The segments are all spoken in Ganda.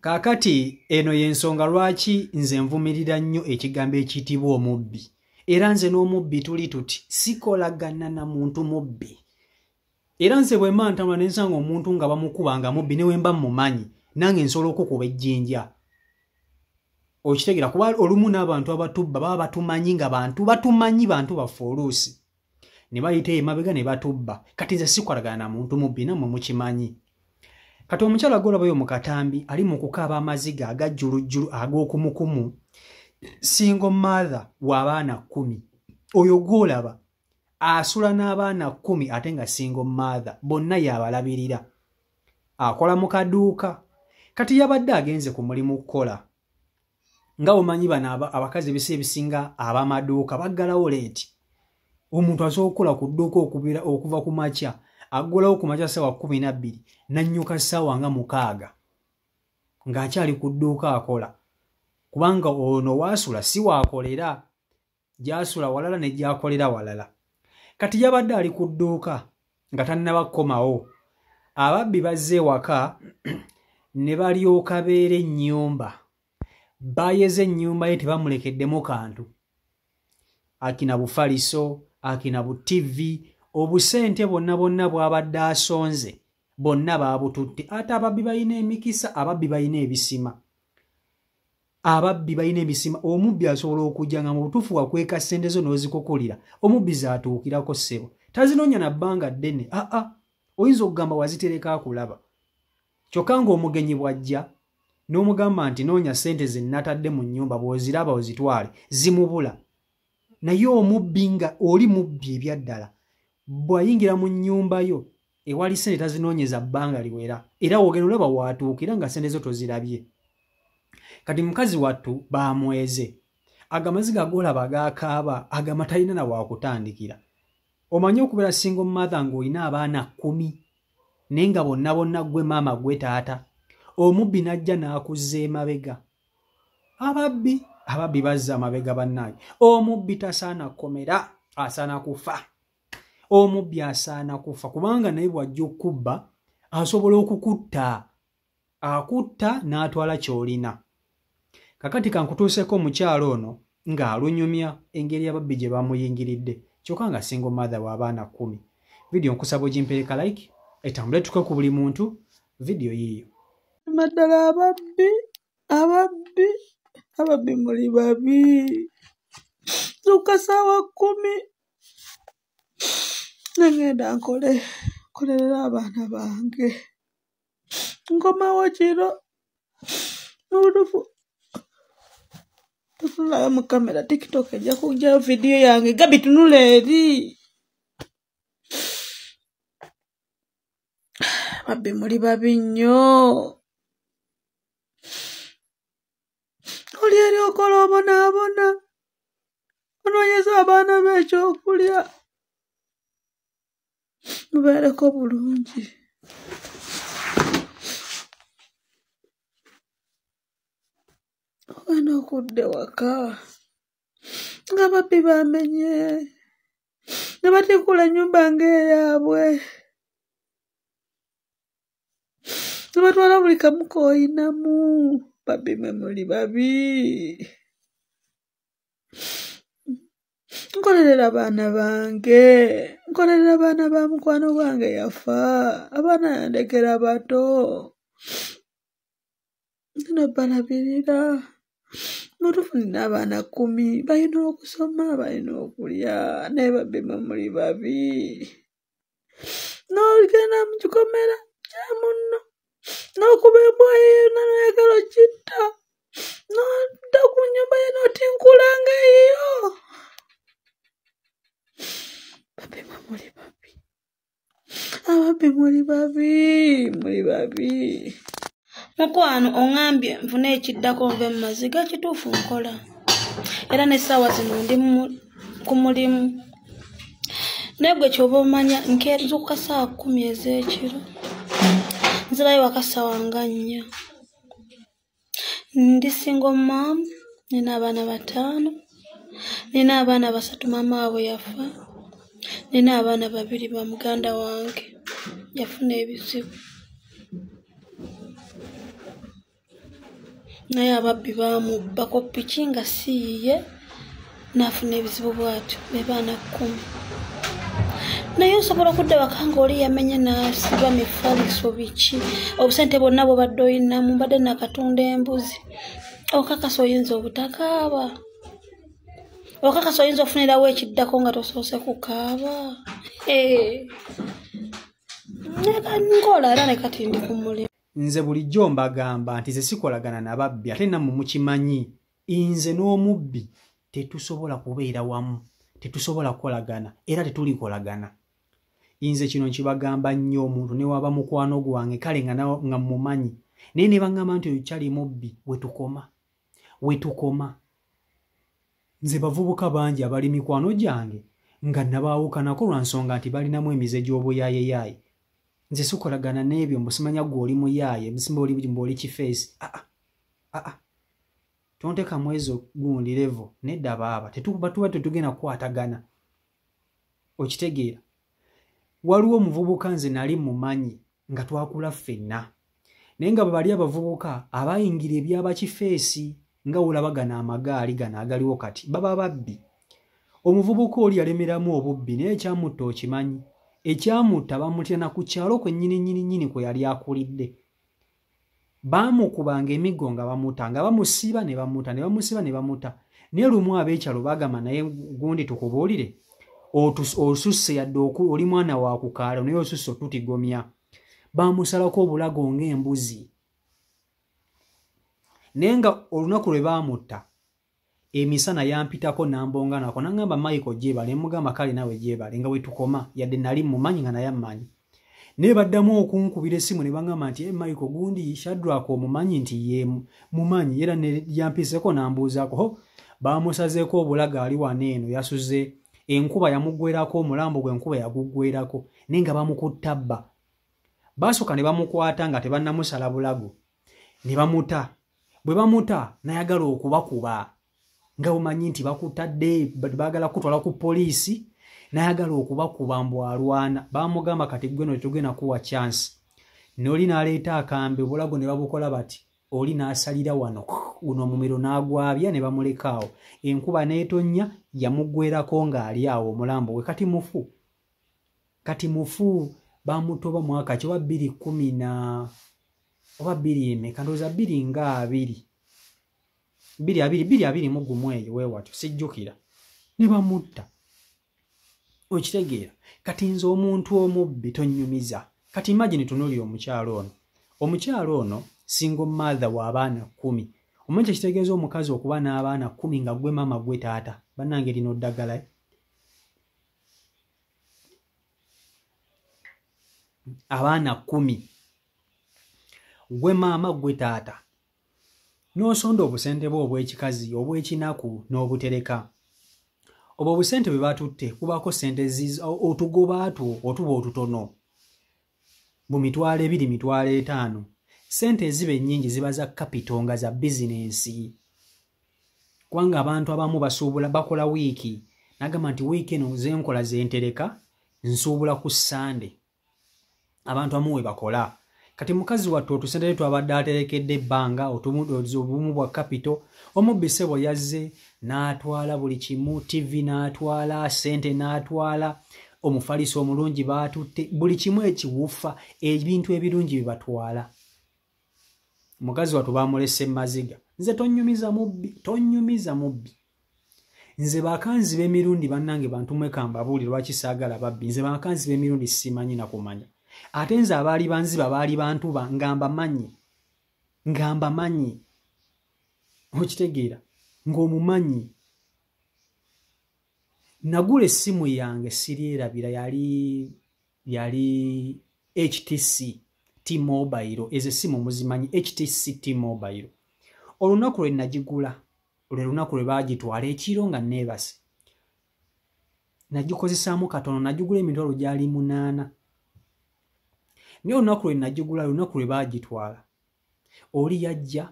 Kakati eno yensonga lwaki nze nvumirira nnyo ekigambo ekiyitibwa omubbi. Era nze n'omubbi tuli tuti sikolagana na muntu mubbi. Era nze bwe mba ntambula ne nsanga omuntu nga bamukuba nga mubbi ne we mba mmumanyi nange nsobola okukuba ejjinja. Okitegeera kuba olumu n'abantu abatubba baba batumanyi nga batumanyi bantu baffe oluusi. Ne bayita emabega ne batubba. Kati nze sikolagana na muntu mubbi nammwe mukimanyi. Kati omukyala gw'olabayo mu katambi ali mu kukaaba amaziga agajjulujjulu ag'okumukumu. Single mother w'abaana 10. Oyo gw'olaba asula n'abaana 10 ate nga single mother bonna yabalabirira. Akola mu kaduuka. Kati yabadde agenze ku mulimu kukola. Nga omanyi bano abakazi ebisinga ab'amaduuka baggalawo leeti. Omuntu asobola okukola ku dduuka okuva ku makya aggulawo ku makya ssaawa 12 n'annyuka ssaawa nga 6 ng'akyali ku dduuka akola. Kubanga ono waasula si waakolera, gy'asula walala ne gy'akolera walala. Kati yabadde ali ku dduuka nga tannaba kkomawo. Ababbi bazze ewaka ne balyoka beera ennyumba. Bayeze ennyumba ye tebamulekeddemu kantu. Akina bufaliso, akina bu TV, obusente bonna bw'abadde asonze bonna baabututte. Ate ababbi balina emikisa, ababbi balina ebisima. Ababbi balina ebisima. Omubbi asobola okujja nga mu butuufu wakweka ssente zo n'ozikukulira. Omubbi zaatuukirako ssebo. Tazinoonya na bbanga ddene. Oyinza okugamba wazitereka akulaba. Kyokka ng'omugenyi bw'ajja n'omugamba nti noonya ssente ze natadde mu nnyumba bw'oziraba ozitwale zimubula. Naye omubbi nga oli mubbi ebyaddala bw'ayingira mu nnyumba yo ewali ssente tazinoonyeza bbanga liwera. Era wogenda olaba waatuukira nga ssente zo tozirabye. Kati mukazi wattu baamweze. Agamaziga g'olaba gaakaaba agama talina na waakutandikira. Omanyi okubeera single mother ng'olina abaana 10 naye nga bonna gwe maama gwe taata. Omubbi n'ajja n'akuzza emabega. Ababbi bazza amabega bannaaye. Omubbi tasaana kkomera, asaana kufa. Omubbi asaana kufa kubanga naye bw'ajja okubba asobola okukutta. Akutta n'atwala ky'olina. Kakati kankutuuseko omukyalo ono ng'alunyumya engeri ababbi gye bamuyingiridde. Kyokka nga single mother w'abaana 10. Video nkusaba ogimpereka like, etambule tuke ku buli muntu, video yiyo. Maddala ababbi muli babi. Zuuka ssaawa 10 nengenda nkolerera abaana bange. Nkomawo kiro n'obutuufu tufunaayo mu kamera TikTok ejja kujjayo video yange. Gabi tunula eri. Ababbi muli babi nnyo. Oli eri okola obonaabona onoonyeza abaana b'ekyokulya mubeereko bulungi. Ogenda okudda ewaka nga ababbi bamenye ne batikula ennyumba ng'eyaabwe ne batwala buli kamu k'oyinamu. Babbi mwe muli babi. Nkolerera abaana bange, nkolerera abaana ba mukwano gwange yafa, abaana yandekera bato. Nina balabirira. Mutuufu nina abaana 10 balina okusoma, balina okulya. Naye babbi mwe muli babi. N'ogenda mu kikomera kya munno n'okuba embwayi yonna n'oyagala okitta n'odda ku nnyumba ye n'otinkula ng'eyo. Babbi mwe muli babi. Ababbi muli babi. Mukwano oŋŋambye nfune ekiddako nve mu maziga kituufu nkola. Era n'essaawa zino ndi ku mulimu. Naye gwe ky'oba omanya nkeezuuka ssaawa 10 ez'ekiro. Nzirayo waka ssaawa nga 4. Ndi single mom, nina abaana 5. Nina abaana 3 maama waabwe yafa. Nina abaana 2 ba muganda wange yafuna ebizibu. naye ababbi bamubba koppiki nga siiye n'afuna ebizibu bw'atyo be baana 10 naye osobola okudda waka ng'oli yamenye n'asiba mifaliso biki obusente bwonna bw'obadde oyinamu mbadde nakatunda embuzi okakasa oyinza obutakaaba okakasa oyinza ofunirawo ekiddako nga tosoose kukaaba nkola era ne kati ndi ku mulimu. Nze bulijjo mbagamba nti ze sikolagana nababbi ate nammwe mukimanyi nze n'omubbi tetusobola kubeera wamu tetusobola kukolagana era tetulikolagana. Nze kino nkibagamba nnyo omuntu ne waba mukwano gwange kale nga mumanyi naye ne baŋŋamba nti oyo kyali mubbi wetukoma. Nze bavubuka bangi abali mikwano gyange nga nabaawukanako lwa nsonga nti balinamu emize gy'obuyaayeyaye. Nze sikolagana n'ebyo mbusimanya gwe oli muyaaye mbusimba oli kifeesi. Tonteka mwezo gundi levo nedda baaba tuba tetugenda kukwatagana. Okitegeera waliwo omuvubuka nze nali mumanyi nga twakula ffenna naye nga bwe bali abavubuka abayingira ebyabakifeesi nga olabagana amagaali gano agaliwo kati baba babbi. Omuvubuka oli yalemeramu obubbi naye ekyamutta okimanyi ekyamutta bamutyana ku kyalo kwe nnyini kwe yali akulidde. Baamukubanga emiggo nga bamuta nga bamusiba ne bamuta ne bamusiba ne bamuta naye lumu ab'ekyalo bagamba naye gundi tukubuulire osusse yadde oli mwana wa kukaalo naye osusse otutigomya. Baamusalako obulago ng'embuzi naye nga olunaku lwe baamutta emisana yampitako nambonga nako nangamba Michael gyebale mugamba kale nawe gyebale nga wetukoma yadde nali mumanyi nga naye ammanyi naye baddamu okunkubira essimu ne bangamba nti Michael gundi Shadrack omumanyi nti ye mumanyi era ne yampiseko nambuuzaako baamusazeeko obulaga ali wano eno yasuze enkuba yamuggwerako omulambo gw'enkuba yaguggwerako naye nga bamukutta bba. Baasooka ne bamukwata nga tebannamusala bulago ne bamuta. Bwe bamuta nayagala okubakuba nga bumanyi nti bakutadde baagala kutwala ku poliisi nayagala okubakuba mbu alwana. Baamugamba kati gwe no tetugenda kuwa chance. N'oli n'aleeta akambe obulago ne babukola bati oli n'asalira wano guno omumiro n'agwabya ne bamulekaawo. Enkuba n'etonnya yamuggwerako ng'ali awo omulambo we kati mufu bamutoba mwaka ki wa 2010 oba 20 kandooza 20 mu gumu eyo weewatyo sijjukira ne bamutta. Okitegeera kati nze omuntu omubbi tonnyumiza. Kati imagine tunuulira omukyalo ono single mother w'abaana 10. Omuntu ekitegeeza omukazi okuba n'abaana 10 nga gwe mama gwe taata bannange lino ddagala abaana 10 gwe maama gwe taata n'osonda obusente bwe obw'ekikazi obw'ekinaku n'obutereka. Obwo obusente bwe batutte kubaako sente otugoba otuba otutono mu 2,000 5,000. Sente eziba ennyingi ziba za capital nga za bizinensi. Kubanga abantu abamu basuubula bakola wiiki nagamba nti wiiki eno zenkola zentereka nsuubula ku Sande. Abantu amuwe bakola. Kati mukazi wattu otusente twabadde aterekedde ebbanga obumu bwa capital omubbi ssebo yazze n'atwala buli kimu TV n'atwala sente n'atwala omufaliso omulungi baatutte buli kimu ekiwufa ebintu ebirungi bibatwala. Mukazi wattu baamulese maziga. Nze tonnyumiza mubbi. Nze bakanzi b'emirundi bannange bantumwe kambabuulire lwaki saagala babbi. Nze bakanzi b'emirundi simanyi na kumanya. Ate nze abaali banziba baali bantu ngamba manyi okitegeera ng'omumanyi. Nagula essimu yange sirierabira yali HTC T-Mobile ezo essimu muzimanyi HTC T-Mobile. Olunaku lwe nagigula lwe lunaku lwe baagitwala ekiro nga neebase nagikozesaamu katono nagigula emitwalo gyali 8. Naye olunaku lwe nagigula lunaku lwe baagitwala oli yajja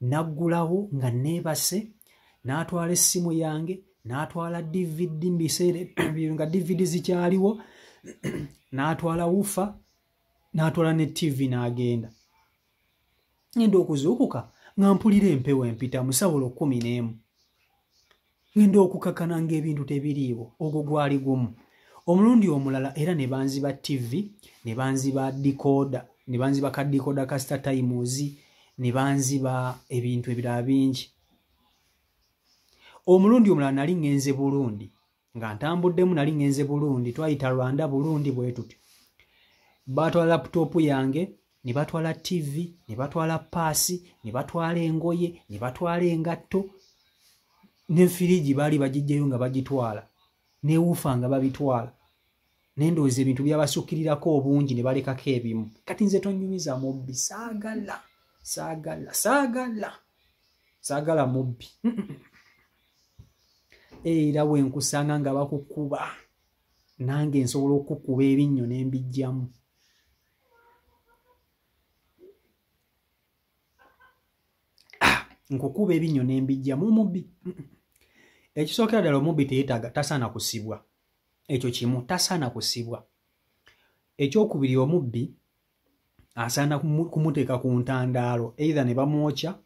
naggulawo nga neebase n'atwala essimu yange n'atwala DVD mbiseera nga DVD zikyaliwo n'atwala wufa n'atwala ne TV n'agenda. Ngenda okuzuukuka nga mpulira empewo empita musawulo 11 ngenda okukakana ng'ebintu tebiriiwo ogwo gwali gumu. Omulundi omulala era ne banziba TV, ne banziba decoder, ne banziba ka decoder ka Star Times, ne banziba ebintu ebirala bingi. Omulundi omulala nali ngenze Burundi, nga ntambuddemu nali ngenze Burundi, twayita Rwanda Burundi bwe tuti. Batwala laptop yange, ne batwala TV, ne batwala paasi, ne batwala engoye, ne batwala engatto, ne firiji baali bagijjayo nga bagitwala, ne wuufa nga babitwala. Nendooza ebintu byabasukkirirako obungi ne balekako ebimu. Kati nze tonnyumiza mubbi, saagala mubbi. Era bwe nkusanga nga bakukuba, nange nsobola okukuba ebinnyo ne mbijjamu. Nkukuba ebinnyo ne mbijjamu mubbi. Ekisookera ddala omubbi teyeetaaga tasaana kusibwa. Ekyo kimu, tasaana kusibwa. Ekyokubiri omubbi asaana kumuteeka ku ntandaalo, either ne bamwokya,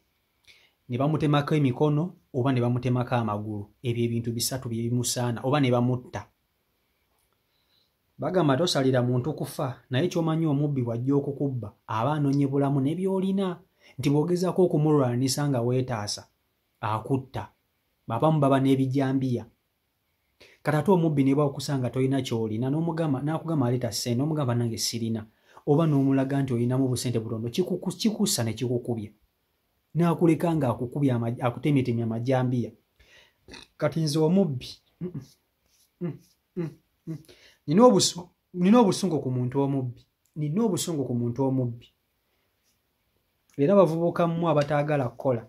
ne bamutemako emikono, oba ne bamutemako amagulu. Ebyo ebintu bisatu bye bimusaana, oba ne bamutta. Bagamba tosalira muntu kufa, naye ky'omanyi omubbi bw'ajja okukubba aba anoonye bulamu ne by'olina, nti bw'ogezaako okumulwanisa nga weetaasa akutta. Babamu baba n'ebijambiya. Kati ate omubbi ne bw'okusanga tolina ky'olina n'akugamba aleeta ssente, n'omugamba nange sirina, oba n'omulaga nti olinamu busente butono, kikussa ne kikukubya. N'akuleka nga akutemyetemya amajambiya. Kati nze omubbi nina obusungu ku muntu omubbi. Era abavubuka mmwe abataagala kukola.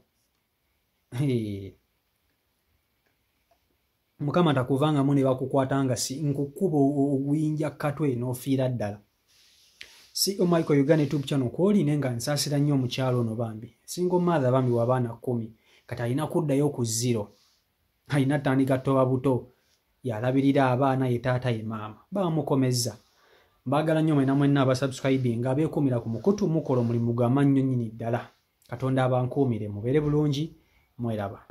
Mukama takuvangamu ne bakukwata nga nkukuba oguyinja katwe n'ofiira ddala. CEO Michael Uganda YouTube channel kw'oline nga nsaasira nnyo omukyalo ono bambi. Single mother bambi w'abaana 10. Kati alina kuddayo ku 0. Alina tandika toba buto. Yalabirira abaana ye taata ye maama. Bamukomezza. Mbagala nnyo mwenna abasubscribing abeekumira ku mukutu mukola omulimu gw'amannyo nnyini ddala. Katonda abankuumire mubeere bulungi mweraba.